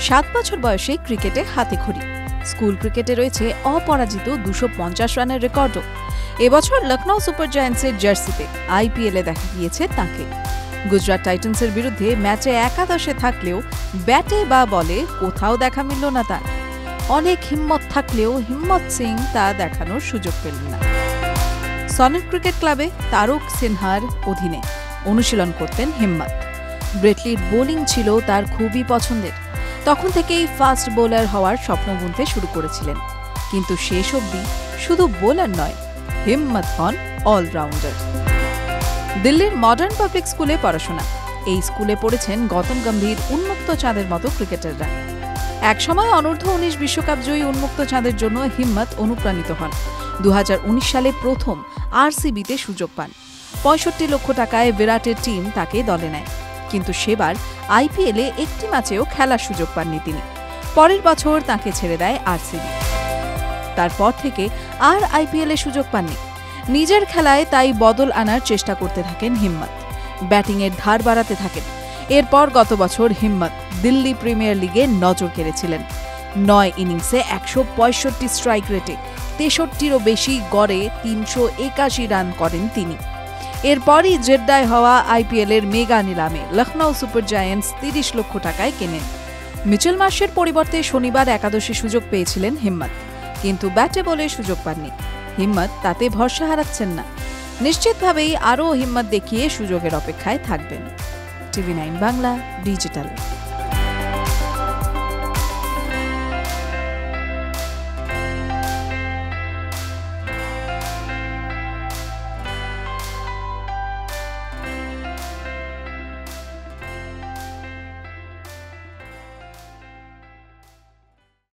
7 বছর বয়সে ক্রিকেটে হাতেখড়ি। স্কুল ক্রিকেটে রয়েছে অপরাজিত 250 রানের রেকর্ডও। এবছর লখনৌ সুপার জায়ান্টসের জার্সিতে আইপিএলে দেখা গিয়েছে তাকে। গুজরাট টাইটান্সের বিরুদ্ধে ম্যাচে একাদশে থাকলেও ব্যাটে বা বলে কোথাও দেখা মিলল না তার। অনেক হিম্মত থাকলেও হিম্মত সিং তা দেখানোর সুযোগ পেলেন না। সনেট ক্রিকেট ক্লাবে তারক সিনহার অধীনে অনুশীলন করতেন হিম্মত। ব্রেটলির বোলিং ছিল তার খুবই পছন্দের। তখন থেকেই ফাস্ট বোলার হওয়ার স্বপ্ন বুনতে শুরু করেছিলেন। কিন্তু শেষ অবধি শুধু বোলার নয়, হিম্মত হন অলরাউন্ডার। দিল্লির মডার্ন পাবলিক স্কুলে পড়াশোনা। এই স্কুলে পড়েছেন গৌতম গম্ভীর, উন্মুক্ত চাঁদের মতো ক্রিকেটাররা। একসময় অনূর্ধ্ব-19 বিশ্বকাপ জয়ী উন্মুক্ত চাঁদের জন্য হিম্মত অনুপ্রাণিত হন। 2019 সালে প্রথম আরসিবিতে সুযোগ পান। 65 লক্ষ টাকায় বিরাটের টিম তাকে দলে নেয়। কিন্তু সেবার আইপিএলে একটি ম্যাচেও খেলার সুযোগ পাননি তিনি। পরের বছর তাকে ছেড়ে দেয় আরসিবি। তারপর থেকে আর আইপিএলে সুযোগ পাননি। নিজের খেলায় তাই বদল আনার চেষ্টা করতে থাকেন হিম্মত। ব্যাটিংয়ের ধার বাড়াতে থাকেন। এরপর গত বছর হিম্মত দিল্লি প্রিমিয়ার লিগে নজর কেড়েছিলেন। 9 ইনিংসে 165 স্ট্রাইক রেটে 63-টিরও বেশি গড়ে 381 রান করেন তিনি। এরপরই জেদ্দায় হওয়া আইপিএলের মেগা নিলামে লখনৌ সুপার জায়ান্টস 30 লক্ষ টাকায় কেনেন। মিচেল মার্শের পরিবর্তে শনিবার একাদশে সুযোগ পেয়েছিলেন হিম্মত, কিন্তু ব্যাটে বলে সুযোগ পাননি। হিম্মত তাতে ভরসা হারাচ্ছেন না। নিশ্চিতভাবেই আরও হিম্মত দেখিয়ে সুযোগের অপেক্ষায় থাকবেন। টিভি9 বাংলা ডিজিটাল।